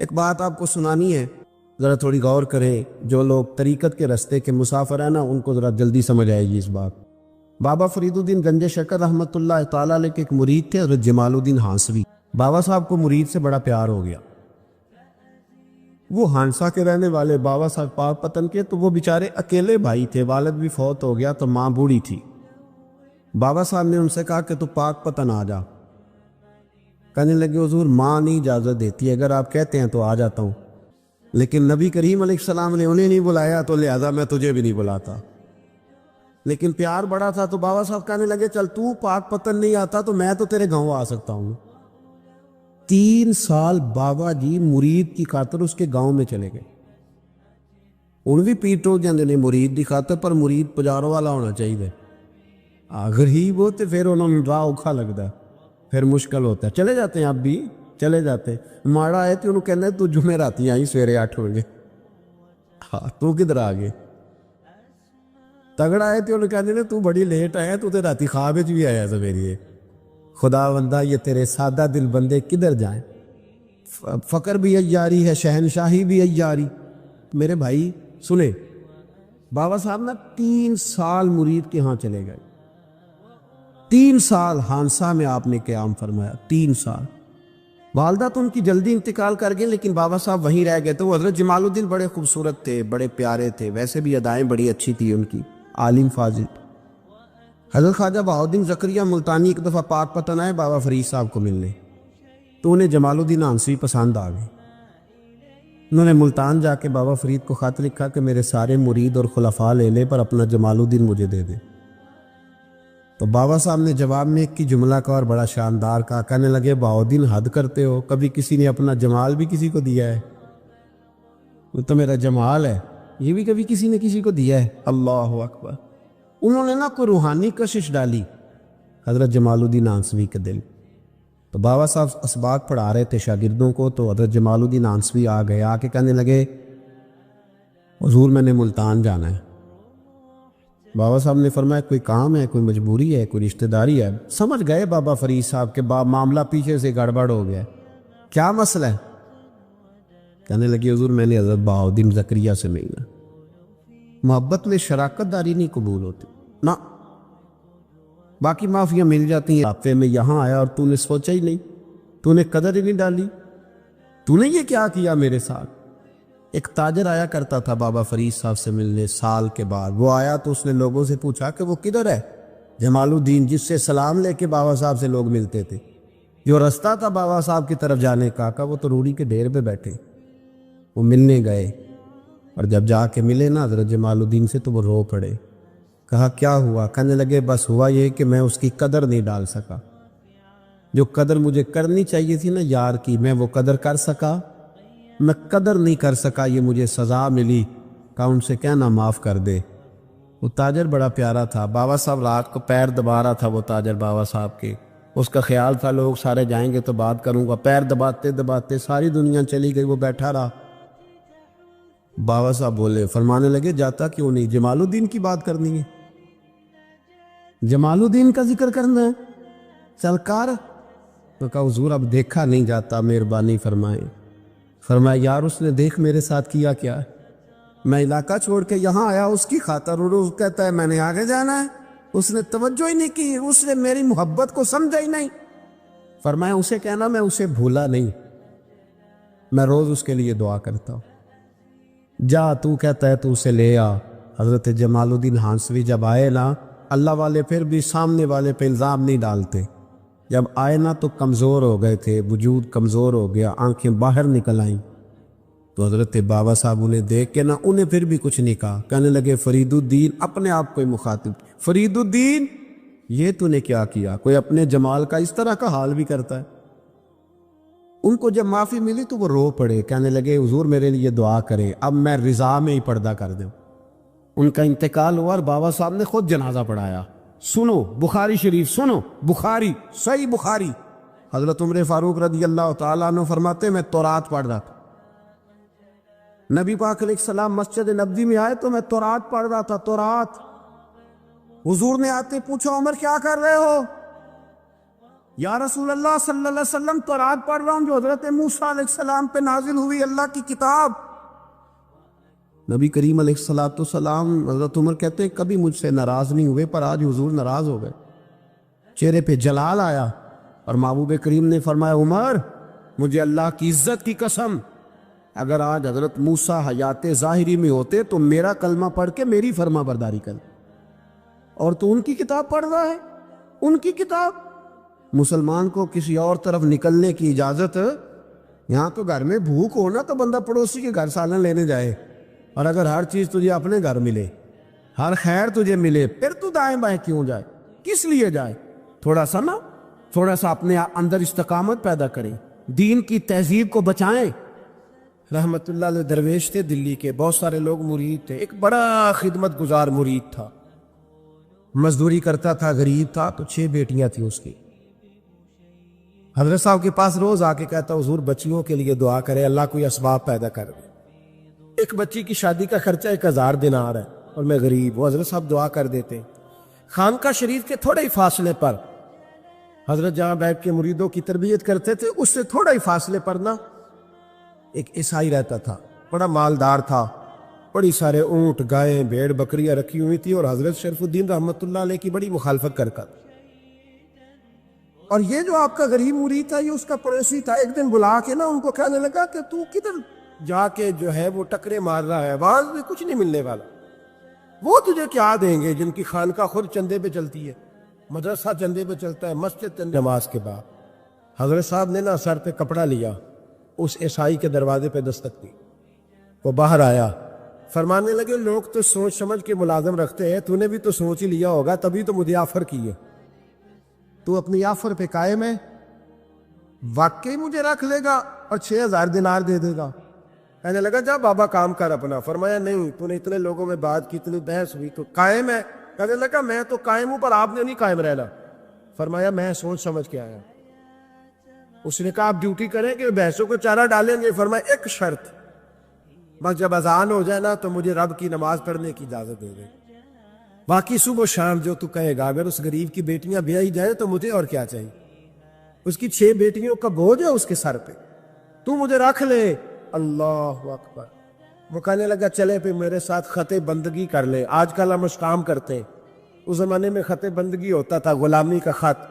ایک بات آپ کو سنانی ہے، ذرا تھوڑی غور کریں۔ جو لوگ طریقت کے رستے کے مسافر ہیں نا، ان کو ذرا جلدی سمجھ آئے گی اس بات۔ بابا فرید الدین گنج شکر رحمۃ اللہ تعالیٰ علیہ کے ایک مرید تھے حضرت جمال الدین ہانسوی۔ بابا صاحب کو مرید سے بڑا پیار ہو گیا۔ وہ ہانسا کے رہنے والے بابا صاحب پاک پتن کے، تو وہ بیچارے اکیلے بھائی تھے، والد بھی فوت ہو گیا تو ماں بوڑھی تھی۔ بابا صاحب نے ان سے کہا کہ تو پاک پتن آ جا۔ کہنے لگے حضور ماں نہیں اجازت دیتی، اگر آپ کہتے ہیں تو آ جاتا ہوں، لیکن نبی کریم علیہ السلام نے انہیں نہیں بلایا تو لہذا میں تجھے بھی نہیں بلاتا۔ لیکن پیار بڑا تھا تو بابا صاحب کہنے لگے چل تو پاک پتن نہیں آتا تو میں تو تیرے گاؤں آ سکتا ہوں۔ 3 سال بابا جی مرید کی خاطر اس کے گاؤں میں چلے گئے۔ ان بھی پیٹو جاندے نے مرید کی خاطر، پر مرید پجاروں والا ہونا چاہیے۔ اگر ہی وہ تو پھر انہوں نے راہ اوکھا لگتا ہے، پھر مشکل ہوتا ہے۔ چلے جاتے ہیں اب بھی، چلے جاتے ہیں۔ ماڑا آئے تو انہوں کہنا ہے تو جمعے راتی آئی سویرے 8 بجے، ہاں تو کدھر آ گئے۔ تگڑا آئے تو انہوں کہنے تو بڑی لیٹ آیا، تو راتی خواب بھی آیا سویرے۔ خدا بندہ یہ تیرے سادہ دل بندے کدھر جائیں، فقر بھی عیاری ہے، شہنشاہی بھی عیاری۔ میرے بھائی سنیں، بابا صاحب نا 3 سال مرید کے ہاں چلے گئے۔ 3 سال ہانسا میں آپ نے قیام فرمایا، 3 سال۔ والدہ تو ان کی جلدی انتقال کر گئی، لیکن بابا صاحب وہیں رہ گئے۔ تو وہ حضرت جمال الدین بڑے خوبصورت تھے، بڑے پیارے تھے، ویسے بھی ادائیں بڑی اچھی تھی ان کی، عالم فاضل۔ حضرت خواجہ بہاؤالدین زکریا ملتانی ایک دفعہ پاک پتن آئے بابا فرید صاحب کو ملنے، تو انہیں جمال الدین ہانسوی پسند آ گئے۔ انہوں نے ملتان جا کے بابا فرید کو خط لکھا کہ میرے سارے مرید اور خلفاء لے لے، پر اپنا جمال الدین مجھے دے دے۔ تو بابا صاحب نے جواب میں ایک کی جملہ کا اور بڑا شاندار کہا، کہنے لگے بہاؤالدین حد کرتے ہو، کبھی کسی نے اپنا جمال بھی کسی کو دیا ہے؟ وہ تو میرا جمال ہے، یہ بھی کبھی کسی نے کسی کو دیا ہے؟ اللہ اکبر۔ انہوں نے نا کوئی روحانی کشش ڈالی حضرت جمال الدین ہانسوی کے دل۔ تو بابا صاحب اسباق پڑھا رہے تھے شاگردوں کو، تو حضرت جمال الدین ہانسوی آ گئے، آ کے کہنے لگے حضور میں نے ملتان جانا ہے۔ بابا صاحب نے فرمایا کوئی کام ہے، کوئی مجبوری ہے، کوئی رشتہ داری ہے؟ سمجھ گئے بابا فرید صاحب کے معاملہ پیچھے سے گڑبڑ ہو گیا، کیا مسئلہ ہے؟ کہنے لگے حضور میں نے حضرت بہاؤالدین زکریا سے ملنا۔ محبت میں شراکت داری نہیں قبول ہوتی نہ، باقی معافیاں مل جاتی ہیں، رابطے میں یہاں آیا اور تو نے سوچا ہی نہیں، تو نے قدر ہی نہیں ڈالی، تو نے یہ کیا کیا میرے ساتھ۔ ایک تاجر آیا کرتا تھا بابا فرید صاحب سے ملنے سال کے بعد، وہ آیا تو اس نے لوگوں سے پوچھا کہ وہ کدھر ہے جمال الدین، جس سے سلام لے کے بابا صاحب سے لوگ ملتے تھے، جو رستہ تھا بابا صاحب کی طرف جانے کا۔ کہا وہ تو روڑی کے ڈھیر پہ بیٹھے۔ وہ ملنے گئے اور جب جا کے ملے نا حضرت جمال الدین سے تو وہ رو پڑے۔ کہا کیا ہوا؟ کہنے لگے بس ہوا یہ کہ میں اس کی قدر نہیں ڈال سکا، جو قدر مجھے کرنی چاہیے تھی نا یار کی، میں وہ قدر کر سکا، میں قدر نہیں کر سکا، یہ مجھے سزا ملی۔ کہا ان سے کہنا معاف کر دے۔ وہ تاجر بڑا پیارا تھا، بابا صاحب رات کو پیر دبا رہا تھا وہ تاجر بابا صاحب کے، اس کا خیال تھا لوگ سارے جائیں گے تو بات کروں گا، پیر دباتے دباتے ساری دنیا چلی گئی، وہ بیٹھا رہا۔ بابا صاحب بولے، فرمانے لگے جاتا کیوں نہیں، جمال الدین کی بات کرنی ہے، جمال الدین کا ذکر کرنا ہے، چل کر۔ تو کہا حضور اب دیکھا نہیں جاتا، مہربانی فرمائیں۔ فرمایا یار اس نے دیکھ میرے ساتھ کیا کیا ہے، میں علاقہ چھوڑ کے یہاں آیا اس کی خاطر، اور وہ کہتا ہے میں نے آگے جانا ہے، اس نے توجہ ہی نہیں کی، اس نے میری محبت کو سمجھا ہی نہیں۔ فرمایا اسے کہنا میں اسے بھولا نہیں، میں روز اس کے لیے دعا کرتا ہوں، جا تو کہتا ہے تو اسے لے آ۔ حضرت جمال الدین ہانسوی جب آئے نا، اللہ والے پھر بھی سامنے والے پہ الزام نہیں ڈالتے، جب آئے نا تو کمزور ہو گئے تھے، وجود کمزور ہو گیا، آنکھیں باہر نکل آئیں۔ تو حضرت بابا صاحب انہیں دیکھ کے نا انہیں پھر بھی کچھ نہیں کہا، کہنے لگے فرید الدین، اپنے آپ کو مخاطب، فرید الدین یہ تو نے کیا کیا؟ کوئی اپنے جمال کا اس طرح کا حال بھی کرتا ہے۔ ان کو جب معافی ملی تو وہ رو پڑے، کہنے لگے حضور میرے لیے دعا کرے، اب میں رضا میں ہی پردہ کر دوں۔ ان کا انتقال ہوا اور بابا صاحب نے خود جنازہ پڑھایا۔ سنو بخاری شریف، سنو بخاری، صحیح بخاری، حضرت عمر فاروق رضی اللہ تعالیٰ عنہ فرماتے میں تورات پڑھ رہا تھا، نبی پاک علیہ السلام مسجد نبوی میں آئے تو میں تورات پڑھ رہا تھا، تورات۔ حضور نے آتے پوچھا عمر کیا کر رہے ہو؟ یا رسول اللہ صلی اللہ علیہ وسلم تو رات پڑھ رہا ہوں جو حضرت موسیٰ علیہ السلام پہ نازل ہوئی اللہ کی کتاب. نبی کریم علیہ السلام حضرت عمر کہتے ہیں کبھی مجھ سے ناراض نہیں ہوئے، پر آج حضور ناراض ہو گئے، چہرے پہ جلال آیا، اور محبوب کریم نے فرمایا عمر مجھے اللہ کی عزت کی قسم اگر آج حضرت موسیٰ حیات ظاہری میں ہوتے تو میرا کلمہ پڑھ کے میری فرما برداری کر، اور تو ان کی کتاب پڑھ رہا ہے، ان کی کتاب. مسلمان کو کسی اور طرف نکلنے کی اجازت، یہاں تو گھر میں بھوک ہو نا تو بندہ پڑوسی کے گھر سالن لینے جائے، اور اگر ہر چیز تجھے اپنے گھر ملے، ہر خیر تجھے ملے، پھر تو دائیں بائیں کیوں جائے؟ کس لیے جائے؟ تھوڑا سا اپنے اندر استقامت پیدا کریں، دین کی تہذیب کو بچائیں. رحمت اللہ علیہ درویش تھے دلی کے، بہت سارے لوگ مرید تھے، ایک بڑا خدمت گزار مرید تھا، مزدوری کرتا تھا، غریب تھا، تو 6 بیٹیاں تھیں اس کی. حضرت صاحب کے پاس روز آ کے کہتا حضور بچیوں کے لیے دعا کرے اللہ کوئی اسباب پیدا کر دے. ایک بچی کی شادی کا خرچہ 1000 دینار ہے اور میں غریب. وہ حضرت صاحب دعا کر دیتے. خانقاہ شریف کے تھوڑے ہی فاصلے پر حضرت جہاں بیٹھ کے مریدوں کی تربیت کرتے تھے، اس سے تھوڑا ہی فاصلے پر نا ایک عیسائی رہتا تھا، بڑا مالدار تھا، بڑی سارے اونٹ، گائیں، بھیڑ، بکریاں رکھی ہوئی تھی، اور حضرت شریف الدین رحمت اللہ علیہ کی بڑی مخالفت کرتا. اور یہ جو آپ کا غریب مرید تھا یہ اس کا پڑوسی تھا. ایک دن بلا کے نا ان کو کہنے لگا کہ تو کدھر جا کے جو ہے وہ ٹکرے مار رہا ہے، وہاں سے کچھ نہیں ملنے والا، وہ تجھے کیا دیں گے جن کی خانقاہ خود چندے پہ چلتی ہے، مدرسہ چندے پہ چلتا ہے، مسجد چندے. نماز کے بعد حضرت صاحب نے نا سر پہ کپڑا لیا، اس عیسائی کے دروازے پہ دستک دی. وہ باہر آیا، فرمانے لگے لوگ تو سوچ سمجھ کے ملازم رکھتے ہیں، تو نے بھی تو سوچ ہی لیا ہوگا تبھی تو مجھے آفر کی ہے. تو اپنی آفر پہ قائم ہے، واقعی مجھے رکھ لے گا اور 6000 دینار دے دے گا. کہنے لگا جا بابا کام کر اپنا. فرمایا نہیں، تو نے اتنے لوگوں میں بات کی، اتنی بحث ہوئی، تو قائم ہے. کہنے لگا میں تو قائم ہوں پر آپ نے نہیں قائم رہنا. فرمایا میں سوچ سمجھ کے آیا. اس نے کہا آپ ڈیوٹی کریں کہ بحثوں کو چارہ ڈالیں گے. فرمایا ایک شرط، بس جب اذان ہو جائے نا تو مجھے رب کی نماز پڑھنے کی اجازت دے دے، باقی صبح و شام جو تو کہے گا. اگر اس غریب کی بیٹیاں بیائی جائے تو مجھے اور کیا چاہیے؟ اس کی 6 بیٹیوں کا بوجھ ہے اس کے سر پہ، تو مجھے رکھ لے. اللہ اکبر. وہ کہنے لگا چلے پھر میرے ساتھ خط بندگی کر لے. آج کل ہم اس کام کرتے ہیں، اس زمانے میں خط بندگی ہوتا تھا، غلامی کا خط.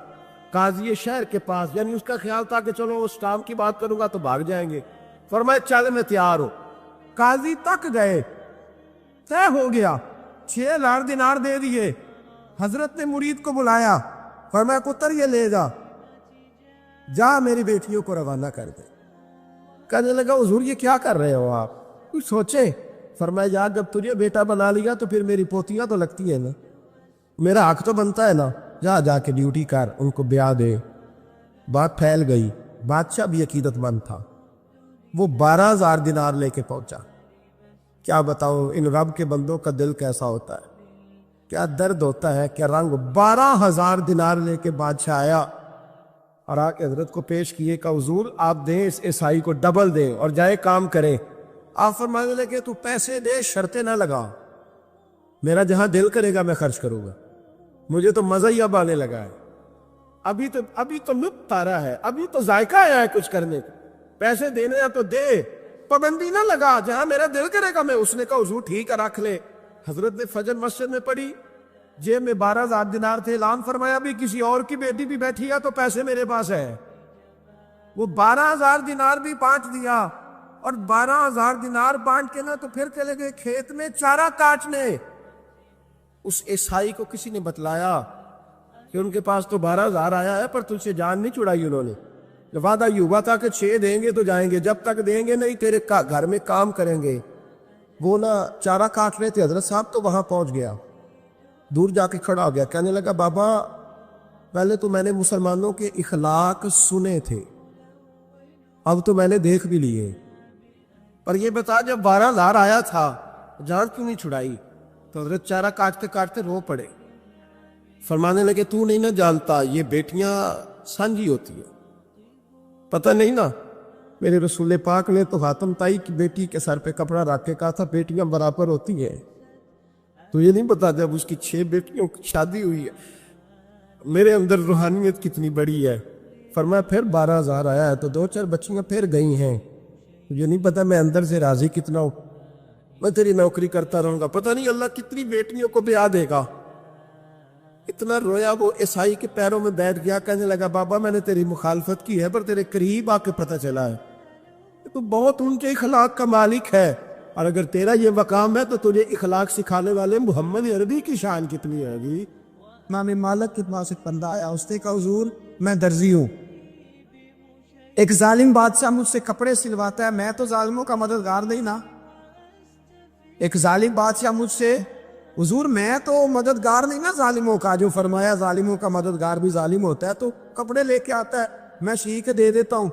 قاضی شہر کے پاس، یعنی اس کا خیال تھا کہ چلو اس کام کی بات کروں گا تو بھاگ جائیں گے. فرمایا چل میں تیار ہوں. قاضی تک گئے، طے ہو گیا، 6000 دینار دے دیے. حضرت نے مرید کو بلایا، فرمایا پتر یہ لے جا میری بیٹیوں کو روانہ کر دے. کہنے لگا حضور یہ کیا کر رہے ہو آپ، کچھ سوچے. فرمایا یار جب تجھے بیٹا بنا لیا تو پھر میری پوتیاں تو لگتی ہے نا، میرا حق تو بنتا ہے نا. جا کے ڈیوٹی کر، ان کو بیاہ دے. بات پھیل گئی. بادشاہ بھی عقیدت مند تھا، وہ 12000 دینار لے کے پہنچا. کیا بتاؤ ان رب کے بندوں کا دل کیسا ہوتا ہے، کیا درد ہوتا ہے، کیا رنگ. 12000 دینار لے کے بادشاہ آیا اور آ کے حضرت کو پیش کیے کہ حضور آپ دیں اس عیسائی کو ڈبل دیں اور جائے کام کریں. آپ فرمانے لگے تو پیسے دے، شرطیں نہ لگا، میرا جہاں دل کرے گا میں خرچ کروں گا. مجھے تو مزہ ہی اب آنے لگا ہے، ابھی تو لطف آ رہا ہے، ابھی تو ذائقہ آیا ہے کچھ کرنے کا. پیسے دینے ہیں تو دے، پابندی نہ لگا، جہاں میرا دل کرے گا میں. اس نے کہا حضور ٹھیک ہے رکھ لے. حضرت نے فجر مسجد میں پڑھی، جیب میں 12000 دینار تھے. اعلان فرمایا بھی کسی اور کی بیٹی بھی بیٹھی ہے تو پیسے میرے پاس ہے. وہ 12000 دینار بھی بانٹ دیا، اور 12000 دینار بانٹ کے نا تو پھر چلے گئے کھیت میں چارہ کاٹنے. اس عیسائی کو کسی نے بتلایا کہ ان کے پاس تو 12000 آیا ہے پر تجھ سے جان نہیں چھڑائی. انہوں نے وعدہ یہ ہوا تھا کہ 6 دیں گے تو جائیں گے، جب تک دیں گے نہیں تیرے گھر میں کام کریں گے. وہ نا چارہ کاٹ رہے تھے. حضرت صاحب تو وہاں پہنچ گیا، دور جا کے کھڑا ہو گیا. کہنے لگا بابا پہلے تو میں نے مسلمانوں کے اخلاق سنے تھے، اب تو میں نے دیکھ بھی لیے، پر یہ بتا جب 12000 آیا تھا جان کیوں نہیں چھڑائی؟ تو حضرت چارہ کاٹتے کاٹتے رو پڑے. فرمانے لگے تو نہیں نہ جانتا یہ بیٹیاں سانجھی ہوتی ہیں، پتہ نہیں نا. میرے رسول پاک نے تو حاتم تائی کی بیٹی کے سر پہ کپڑا رکھ کے کہا تھا بیٹیاں برابر ہوتی ہیں. تو یہ نہیں پتا جب اس کی 6 بیٹیوں کی شادی ہوئی ہے میرے اندر روحانیت کتنی بڑی ہے. فرمایا پھر 12,000 آیا ہے تو 2-4 بچیاں پھر گئی ہیں، مجھے نہیں پتا میں اندر سے راضی کتنا ہوں، میں تیری نوکری کرتا رہوں گا، پتہ نہیں اللہ کتنی بیٹیوں کو بیاہ دے گا۔ اتنا رویا وہ عیسائی کے پیروں میں بیٹھ گیا، کہنے لگا بابا میں نے تیری مخالفت کی ہے پر تیرے قریب آ کے پتہ چلا ہے تو بہت اونچے اخلاق کا مالک ہے، اور اگر تیرا یہ مقام ہے تو تجھے اخلاق سکھانے والے محمد عربی کی شان کتنی ہے گی۔ امام مالک کے پاس ایک بندہ آیا، اس نے کہا حضور میں درزی ہوں، ایک ظالم بادشاہ مجھ سے کپڑے سلواتا ہے، میں تو ظالموں کا مددگار نہیں نا، ایک ظالم بادشاہ مجھ سے، حضور میں تو مددگار نہیں نا ظالموں کا، جو فرمایا ظالموں کا مددگار بھی ظالم ہوتا ہے، تو کپڑے لے کے آتا ہے میں سی کے دے دیتا ہوں،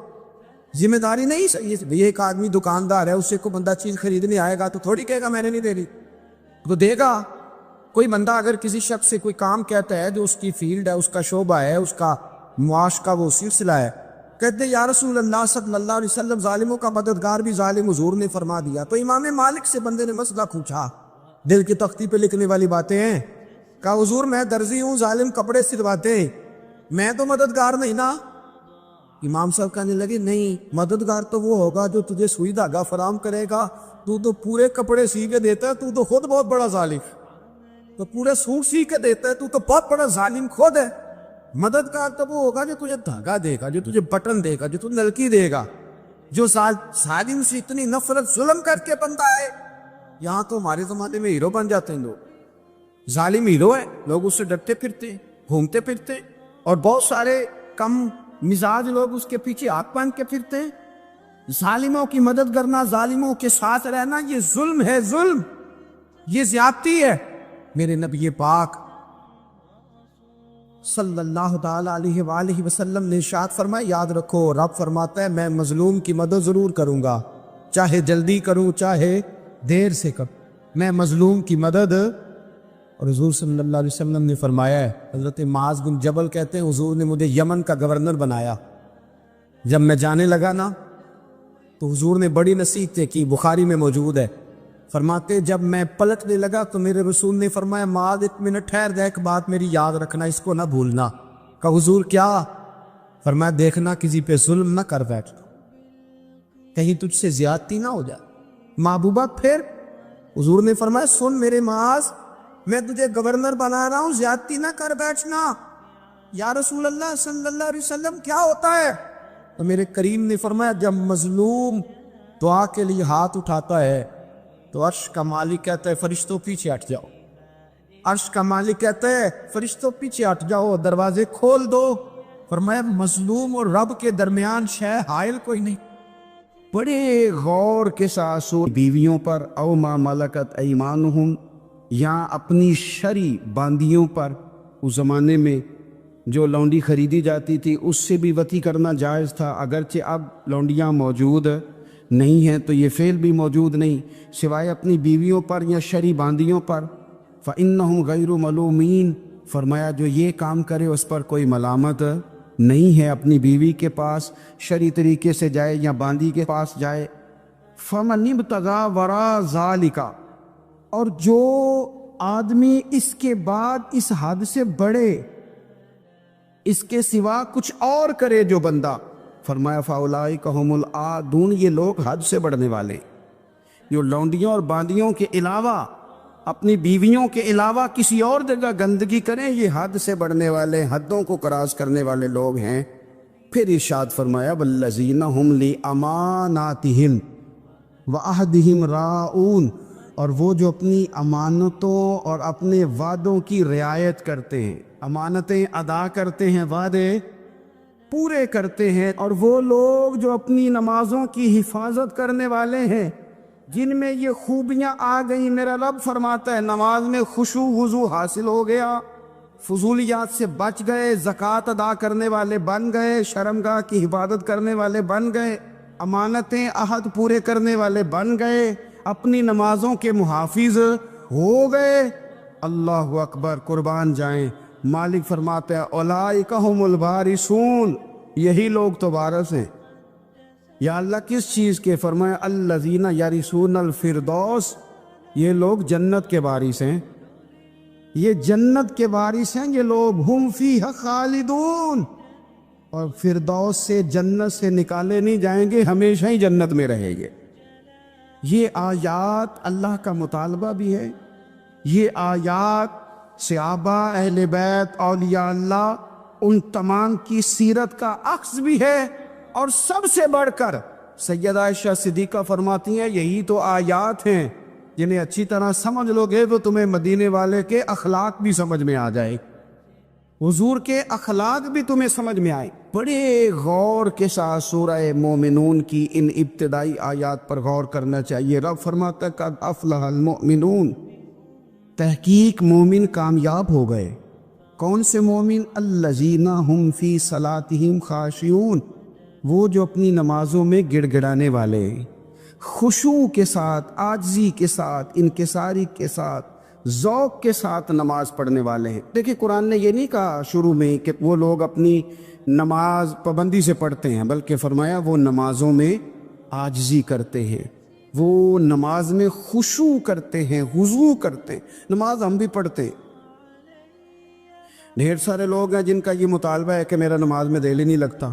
ذمہ داری نہیں یہ ایک آدمی دکاندار ہے، اس سے کوئی بندہ چیز خریدنے آئے گا تو تھوڑی کہے گا میں نے نہیں دے دی، تو دے گا۔ کوئی بندہ اگر کسی شخص سے کوئی کام کہتا ہے جو اس کی فیلڈ ہے، اس کا شعبہ ہے، اس کا معاش کا وہ سلسلہ ہے، کہتے ہیں یا رسول اللہ صلی اللہ علیہ وسلم ظالموں کا مددگار بھی ظالم، حضور نے فرما دیا۔ تو امام مالک سے بندے نے مسئلہ پوچھا، دل کی تختی پہ لکھنے والی باتیں ہیں، کہا حضور میں درزی ہوں، ظالم کپڑے سلواتے ہیں، میں تو مددگار نہیں نا۔ امام صاحب کہنے لگے نہیں، مددگار تو وہ ہوگا جو تجھے سوئی دھاگا فراہم کرے گا، تو پورے کپڑے سی کے دیتا ہے، تو خود بہت بڑا ظالم، تو پورے سوٹ سی کے دیتا ہے، تو بہت بڑا ظالم خود ہے۔ مددگار تو وہ ہوگا جو تجھے دھاگا دے گا، جو تجھے بٹن دے گا، جو تجھے نلکی دے گا، جو ظالم سے اتنی نفرت ظلم کر کے بنتا ہے۔ یہاں تو ہمارے زمانے میں ہیرو بن جاتے ہیں لوگ، ظالم ہیرو ہے، لوگ اس سے ڈرتے پھرتے گھومتے پھرتے، اور بہت سارے کم مزاج لوگ اس کے پیچھے ہاتھ باندھ کے پھرتے ہیں۔ ظالموں کی مدد کرنا، ظالموں کے ساتھ رہنا، یہ ظلم ہے، ظلم، یہ زیادتی ہے۔ میرے نبی پاک صلی اللہ تعالی علیہ وآلہ وسلم نے ارشاد فرمایا، یاد رکھو رب فرماتا ہے میں مظلوم کی مدد ضرور کروں گا، چاہے جلدی کروں چاہے دیر سے کروں، میں مظلوم کی مدد۔ اور حضور صلی اللہ علیہ وسلم نے فرمایا ہے، حضرت معاذ بن جبل کہتے ہیں حضور نے مجھے یمن کا گورنر بنایا، جب میں جانے لگا نا تو حضور نے بڑی نصیحتیں کی، بخاری میں موجود ہے، فرماتے جب میں پلٹنے لگا تو میرے رسول نے فرمایا معاذ ایک منٹ ٹھہر جا، ایک بات میری یاد رکھنا، اس کو نہ بھولنا۔ کہا حضور کیا؟ فرمایا دیکھنا کسی پہ ظلم نہ کر بیٹھنا، کہیں تجھ سے زیادتی نہ ہو جائے۔ محبوبہ پھر حضور نے فرمایا سن میرے معاذ، میں تجھے گورنر بنا رہا ہوں، زیادتی نہ کر بیٹھنا۔ یا رسول اللہ صلی اللہ علیہ وسلم کیا ہوتا ہے؟ تو میرے کریم نے فرمایا جب مظلوم دعا کے لیے ہاتھ اٹھاتا ہے تو عرش کا مالک کہتا ہے فرشتوں پیچھے ہٹ جاؤ، عرش کا مالک کہتا ہے فرشتوں پیچھے ہٹ جاؤ، دروازے کھول دو۔ فرمایا مظلوم اور رب کے درمیان شے حائل کوئی نہیں۔ بڑے غور کے ساتھ سو بیویوں پر او ما ملکت ایمانہم، یا اپنی شرعی باندیوں پر، اس زمانے میں جو لونڈی خریدی جاتی تھی اس سے بھی وطی کرنا جائز تھا، اگرچہ اب لونڈیاں موجود نہیں ہیں تو یہ فعل بھی موجود نہیں، سوائے اپنی بیویوں پر یا شرعی باندیوں پر۔ فَإِنَّهُمْ غَيْرُ مَلُومِينَ، فرمایا جو یہ کام کرے اس پر کوئی ملامت نہیں ہے، اپنی بیوی کے پاس شرعی طریقے سے جائے یا باندی کے پاس جائے۔ فَمَنِ ابْتَغَىٰ وَرَاءَ ذَلِكَ، اور جو آدمی اس کے بعد اس حد سے بڑھے، اس کے سوا کچھ اور کرے جو بندہ، فرمایا فَأُولَٰئِكَ هُمُ الْعَادُونَ، یہ لوگ حد سے بڑھنے والے، جو لونڈیوں اور باندیوں کے علاوہ اپنی بیویوں کے علاوہ کسی اور جگہ گندگی کریں، یہ حد سے بڑھنے والے، حدوں کو کراس کرنے والے لوگ ہیں۔ پھر ارشاد فرمایا وَالَّذِينَ هُمْ لِأَمَانَاتِهِمْ وَعَهْدِهِمْ رَاعُونَ، اور وہ جو اپنی امانتوں اور اپنے وعدوں کی رعایت کرتے ہیں، امانتیں ادا کرتے ہیں، وعدے پورے کرتے ہیں، اور وہ لوگ جو اپنی نمازوں کی حفاظت کرنے والے ہیں، جن میں یہ خوبیاں آ گئیں۔ میرا رب فرماتا ہے نماز میں خشوع وضو حاصل ہو گیا، فضولیات سے بچ گئے، زکوٰۃ ادا کرنے والے بن گئے، شرمگاہ کی حفاظت کرنے والے بن گئے، امانتیں عہد پورے کرنے والے بن گئے، اپنی نمازوں کے محافظ ہو گئے۔ اللہ اکبر، قربان جائیں۔ مالک فرماتا ہے اولئک ھم الوارثون، یہی لوگ تو وارث ہیں۔ یا اللہ کس چیز کے؟ فرمایا الذین یرثون الفردوس، یہ لوگ جنت کے وارث ہیں، یہ جنت کے وارث ہیں یہ لوگ، ہم فیہا خالدون، اور فردوس سے جنت سے نکالے نہیں جائیں گے، ہمیشہ ہی جنت میں رہیں گے۔ یہ آیات اللہ کا مطالبہ بھی ہے، یہ آیات صحابہ، اہل بیت، اولیاء اللہ، ان تمام کی سیرت کا عکس بھی ہے، اور سب سے بڑھ کر سیدہ عائشہ صدیقہ فرماتی ہیں یہی تو آیات ہیں جنہیں اچھی طرح سمجھ لو گے تو تمہیں مدینے والے کے اخلاق بھی سمجھ میں آ جائے، حضور کے اخلاق بھی تمہیں سمجھ میں آئے۔ بڑے غور کے ساتھ سورہ مومنون کی ان ابتدائی آیات پر غور کرنا چاہیے۔ رب فرماتا ہے قد افلح المؤمنون، تحقیق مومن کامیاب ہو گئے۔ کون سے مومن؟ الذین ہم فی صلاتہم خاشعون، وہ جو اپنی نمازوں میں گڑ گڑانے والے، خشوع کے ساتھ، عاجزی کے ساتھ، انکساری کے ساتھ، ذوق کے ساتھ نماز پڑھنے والے ہیں۔ دیکھیں قرآن نے یہ نہیں کہا شروع میں کہ وہ لوگ اپنی نماز پابندی سے پڑھتے ہیں، بلکہ فرمایا وہ نمازوں میں عاجزی کرتے ہیں، وہ نماز میں خشوع کرتے ہیں، خضوع کرتے ہیں۔ نماز ہم بھی پڑھتے ہیں، ڈھیر سارے لوگ ہیں جن کا یہ مطالبہ ہے کہ میرا نماز میں دل ہی نہیں لگتا۔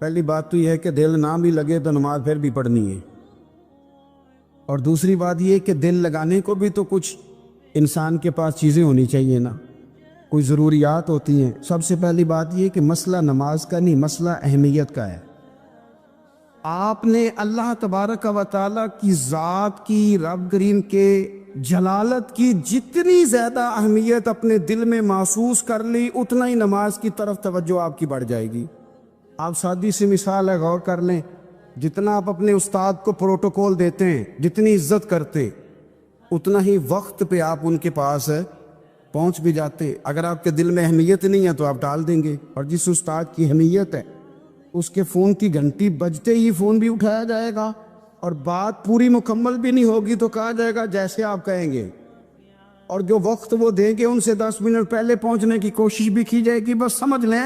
پہلی بات تو یہ ہے کہ دل نہ بھی لگے تو نماز پھر بھی پڑھنی ہے، اور دوسری بات یہ کہ دل لگانے کو بھی تو کچھ انسان کے پاس چیزیں ہونی چاہیے نا، کوئی ضروریات ہوتی ہیں۔ سب سے پہلی بات یہ کہ مسئلہ نماز کا نہیں، مسئلہ اہمیت کا ہے۔ آپ نے اللہ تبارک و تعالیٰ کی ذات کی، رب کریم کے جلالت کی جتنی زیادہ اہمیت اپنے دل میں محسوس کر لی، اتنا ہی نماز کی طرف توجہ آپ کی بڑھ جائے گی۔ آپ سادی سی مثال ہے، غور کر لیں، جتنا آپ اپنے استاد کو پروٹوکول دیتے ہیں، جتنی عزت کرتے، اتنا ہی وقت پہ آپ ان کے پاس پہنچ بھی جاتے۔ اگر آپ کے دل میں اہمیت نہیں ہے تو آپ ٹال دیں گے، اور جس استاد کی اہمیت ہے اس کے فون کی گھنٹی بجتے ہی فون بھی اٹھایا جائے گا، اور بات پوری مکمل بھی نہیں ہوگی تو کہا جائے گا جیسے آپ کہیں گے، اور جو وقت وہ دیں گے ان سے 10 منٹ پہلے پہنچنے کی کوشش بھی کی جائے گی۔ بس سمجھ لیں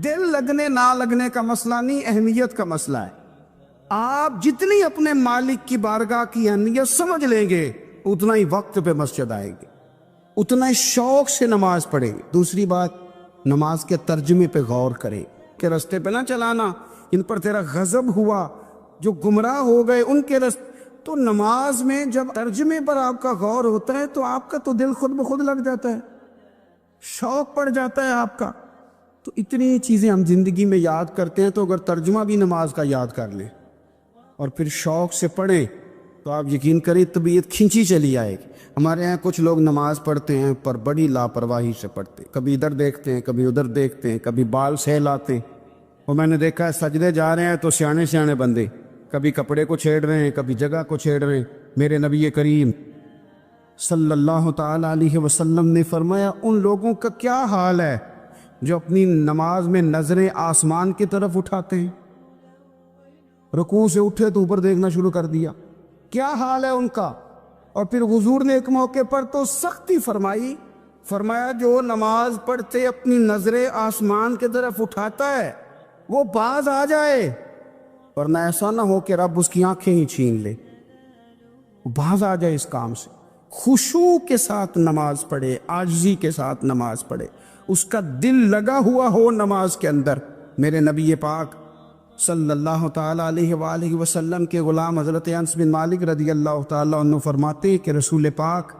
دل لگنے نہ لگنے کا مسئلہ نہیں، اہمیت کا مسئلہ ہے۔ آپ جتنی اپنے مالک کی بارگاہ کی اہمیت سمجھ لیں گے، اتنا ہی وقت پہ مسجد آئے گی، اتنا ہی شوق سے نماز پڑھیں گے۔ دوسری بات، نماز کے ترجمے پہ غور کریں کہ رستے پہ نہ چلانا ان پر تیرا غضب ہوا، جو گمراہ ہو گئے ان کے رستے۔ تو نماز میں جب ترجمے پر آپ کا غور ہوتا ہے تو آپ کا تو دل خود بخود لگ جاتا ہے، شوق پڑ جاتا ہے آپ کا۔ تو اتنی چیزیں ہم زندگی میں یاد کرتے ہیں، تو اگر ترجمہ بھی نماز کا یاد کر لیں اور پھر شوق سے پڑھیں تو آپ یقین کریں طبیعت کھنچی چلی آئے گی۔ ہمارے ہاں کچھ لوگ نماز پڑھتے ہیں پر بڑی لاپرواہی سے پڑھتے ہیں، کبھی ادھر دیکھتے ہیں، کبھی ادھر دیکھتے ہیں، کبھی بال سہلاتے ہیں۔ اور میں نے دیکھا ہے سجدے جا رہے ہیں تو سیانے سیانے بندے کبھی کپڑے کو چھیڑ رہے ہیں، کبھی جگہ کو چھیڑ رہے ہیں۔ میرے نبی کریم صلی اللہ تعالی علیہ وسلم نے فرمایا ان لوگوں کا کیا حال ہے جو اپنی نماز میں نظریں آسمان کی طرف اٹھاتے ہیں، رکوع سے اٹھے تو اوپر دیکھنا شروع کر دیا، کیا حال ہے ان کا۔ اور پھر حضور نے ایک موقع پر تو سختی فرمائی، فرمایا جو نماز پڑھتے اپنی نظریں آسمان کی طرف اٹھاتا ہے وہ باز آ جائے، ورنہ ایسا نہ ہو کہ رب اس کی آنکھیں ہی چھین لے، وہ باز آ جائے اس کام سے۔ خشوع کے ساتھ نماز پڑھے، عاجزی کے ساتھ نماز پڑھے، اس کا دل لگا ہوا ہو نماز کے اندر۔ میرے نبی پاک صلی اللہ تعالی علیہ وآلہ وسلم کے غلام حضرت انس بن مالک رضی اللہ تعالیٰ عنہ فرماتے ہیں کہ رسول پاک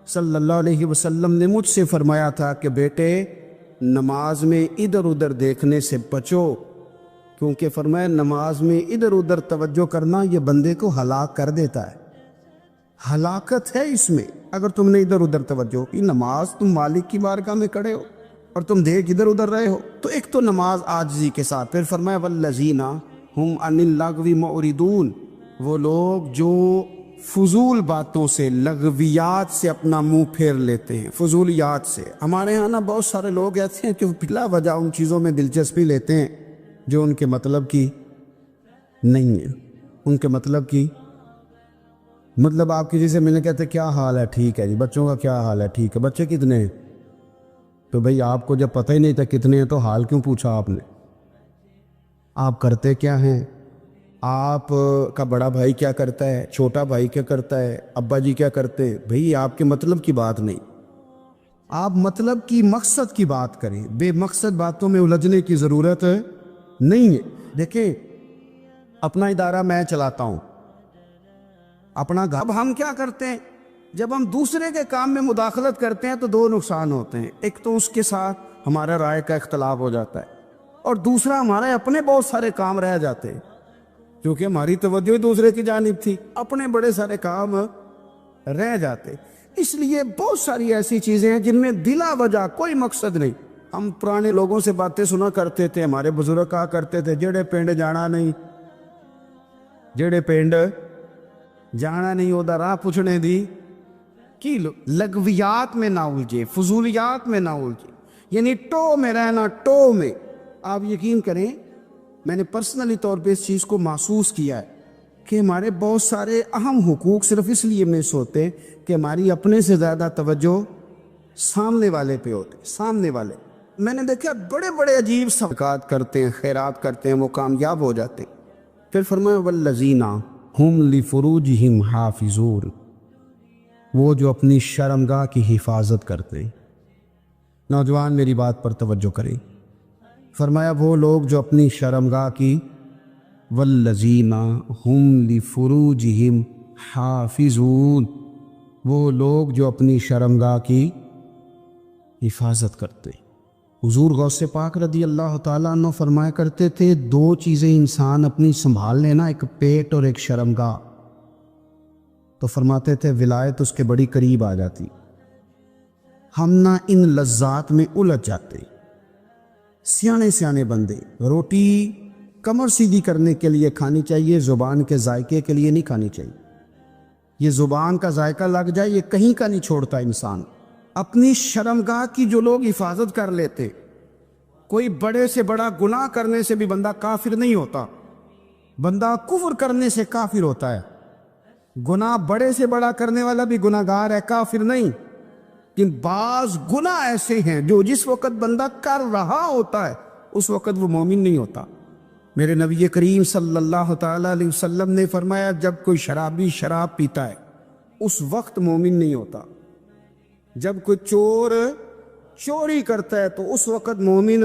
صلی اللہ علیہ وسلم نے مجھ سے فرمایا تھا کہ بیٹے نماز میں ادھر ادھر دیکھنے سے بچو، کیونکہ فرمایا نماز میں ادھر ادھر توجہ کرنا یہ بندے کو ہلاک کر دیتا ہے، ہلاکت ہے اس میں۔ اگر تم نے ادھر ادھر توجہ کی، نماز تم مالک کی بارگاہ میں کھڑے ہو اور تم دیکھ ادھر ادھر رہے ہو، تو ایک تو نماز عاجزی کے ساتھ۔ پھر فرمایا والذین ہم عن اللغو معرضون، وہ لوگ جو فضول باتوں سے، لغویات سے اپنا منہ پھیر لیتے ہیں، فضولیات سے۔ ہمارے ہاں نا بہت سارے لوگ ایسے ہیں کہ بلا وجہ ان چیزوں میں دلچسپی لیتے ہیں جو ان کے مطلب کی نہیں ہے، ان کے مطلب کی مطلب آپ کسی سے ملنے کہتے کیا حال ہے، ٹھیک ہے جی، بچوں کا کیا حال ہے، ٹھیک ہے، بچے کتنے ہیں؟ تو بھئی آپ کو جب پتہ ہی نہیں تھا کتنے ہیں تو حال کیوں پوچھا آپ نے؟ آپ کرتے کیا ہیں؟ آپ کا بڑا بھائی کیا کرتا ہے، چھوٹا بھائی کیا کرتا ہے، ابا جی کیا کرتے ہیں؟ بھئی آپ کے مطلب کی بات نہیں، آپ مطلب کی مقصد کی بات کریں، بے مقصد باتوں میں الجھنے کی ضرورت نہیں ہے۔ دیکھیں اپنا ادارہ میں چلاتا ہوں، اپنا گھر، اب ہم کیا کرتے ہیں جب ہم دوسرے کے کام میں مداخلت کرتے ہیں تو دو نقصان ہوتے ہیں، ایک تو اس کے ساتھ ہمارا رائے کا اختلاف ہو جاتا ہے، اور دوسرا ہمارے اپنے بہت سارے کام رہ جاتے ہیں، کیونکہ ہماری توجہ دوسرے کی جانب تھی، اپنے بڑے سارے کام رہ جاتے۔ اس لیے بہت ساری ایسی چیزیں ہیں جن میں بلا وجہ کوئی مقصد نہیں۔ ہم پرانے لوگوں سے باتیں سنا کرتے تھے، ہمارے بزرگ کہا کرتے تھے جڑے پنڈ جانا نہیں، جڑے پنڈ جانا نہیں وہ راہ پوچھنے دی کی لغویات میں نہ الجھے، فضولیات میں نہ الجھے، یعنی ٹو میں رہنا، ٹو میں۔ آپ یقین کریں میں نے پرسنلی طور پہ اس چیز کو محسوس کیا ہے کہ ہمارے بہت سارے اہم حقوق صرف اس لیے مس ہوتے کہ ہماری اپنے سے زیادہ توجہ سامنے والے پہ ہوتے، سامنے والے۔ میں نے دیکھا بڑے بڑے عجیب صدقات کرتے ہیں، خیرات کرتے ہیں، وہ کامیاب ہو جاتے ہیں۔ پھر فرمایا والذین ہم لفروجہم حافظون، وہ جو اپنی شرمگاہ کی حفاظت کرتے ہیں۔ نوجوان میری بات پر توجہ کریں، فرمایا وہ لوگ جو اپنی شرمگاہ کی، والذین ہم لفروجہم حافظون، وہ لوگ جو اپنی شرمگاہ کی حفاظت کرتے ہیں۔ حضور غوث پاک رضی اللہ تعالیٰ عنہ فرمایا کرتے تھے دو چیزیں انسان اپنی سنبھال لینا، ایک پیٹ اور ایک شرمگاہ، تو فرماتے تھے ولایت اس کے بڑی قریب آ جاتی۔ ہم نہ ان لذات میں الجھ جاتے۔ سیانے سیانے بندے، روٹی کمر سیدھی کرنے کے لیے کھانی چاہیے، زبان کے ذائقے کے لیے نہیں کھانی چاہیے۔ یہ زبان کا ذائقہ لگ جائے یہ کہیں کا نہیں چھوڑتا انسان۔ اپنی شرمگاہ کی جو لوگ حفاظت کر لیتے، کوئی بڑے سے بڑا گناہ کرنے سے بھی بندہ کافر نہیں ہوتا، بندہ کفر کرنے سے کافر ہوتا ہے۔ گناہ بڑے سے بڑا کرنے والا بھی گناہ گار ہے، کافر نہیں۔ لیکن بعض گناہ ایسے ہیں جو جس وقت بندہ کر رہا ہوتا ہے اس وقت وہ مومن نہیں ہوتا۔ میرے نبی کریم صلی اللہ تعالیٰ علیہ وسلم نے فرمایا جب کوئی شرابی شراب پیتا ہے اس وقت مومن نہیں ہوتا، جب کوئی چور چوری کرتا ہے تو اس وقت مومن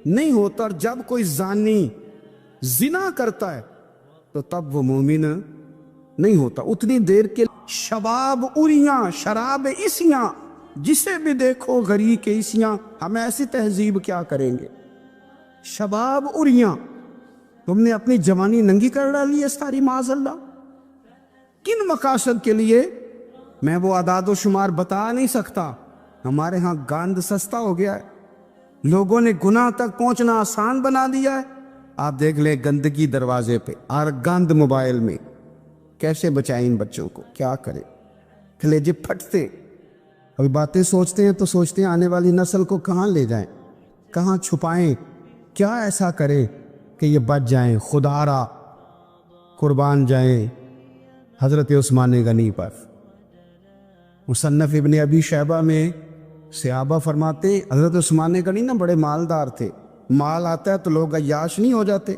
نہیں ہوتا، اور جب کوئی زانی زنا کرتا ہے تو تب وہ مومن نہیں ہوتا۔ اتنی دیر کے شباب اریاں، شراب اسیاں، جسے بھی دیکھو غری کے اسیاں، ہم ایسی تہذیب کیا کریں گے؟ شباب اریاں، تم نے اپنی جوانی ننگی کر ڈالی ہے ساری، معاذ اللہ۔ کن مقاصد کے لیے میں وہ اعداد و شمار بتا نہیں سکتا۔ ہمارے ہاں گاند سستا ہو گیا ہے، لوگوں نے گناہ تک پہنچنا آسان بنا دیا ہے۔ آپ دیکھ لیں گندگی دروازے پہ اور گند موبائل میں، کیسے بچائیں ان بچوں کو، کیا کریں؟ کلیجے پھٹتے۔ ابھی باتیں سوچتے ہیں تو سوچتے ہیں آنے والی نسل کو کہاں لے جائیں، کہاں چھپائیں، کیا ایسا کریں کہ یہ بچ جائیں، خدا را قربان جائیں حضرت عثمان غنی پر۔ مصنف ابن ابی شیبہ میں صحابہ فرماتے حضرت عثمان غنی نا بڑے مالدار تھے، مال آتا ہے تو لوگ عیاش نہیں ہو جاتے،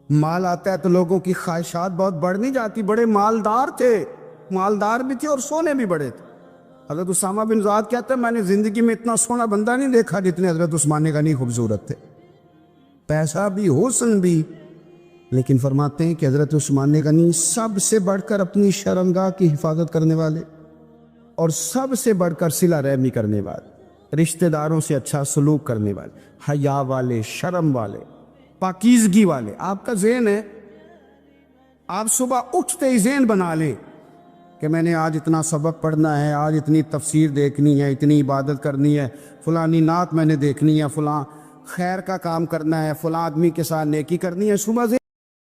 مال آتا ہے تو لوگوں کی خواہشات بہت بڑھ نہیں جاتی، بڑے مالدار تھے، مالدار بھی تھے اور سونے بھی بڑے تھے۔ حضرت اسامہ بن زید کہتے ہیں میں نے زندگی میں اتنا سونا بندہ نہیں دیکھا جتنے حضرت عثمان غنی خوبصورت تھے، پیسہ بھی حسن بھی، لیکن فرماتے ہیں کہ حضرت عثمان غنی سب سے بڑھ کر اپنی شرمگاہ کی حفاظت کرنے والے اور سب سے بڑھ کر صلہ رحمی کرنے والے، رشتہ داروں سے اچھا سلوک کرنے والے، حیا والے، شرم والے، پاکیزگی والے۔ آپ کا ذہن ہے، آپ صبح اٹھتے ہی ذہن بنا لیں کہ میں نے آج اتنا سبق پڑھنا ہے، آج اتنی تفسیر دیکھنی ہے، اتنی عبادت کرنی ہے، فلانی نعت میں نے دیکھنی ہے، فلاں خیر کا کام کرنا ہے، فلاں آدمی کے ساتھ نیکی کرنی ہے۔ صبح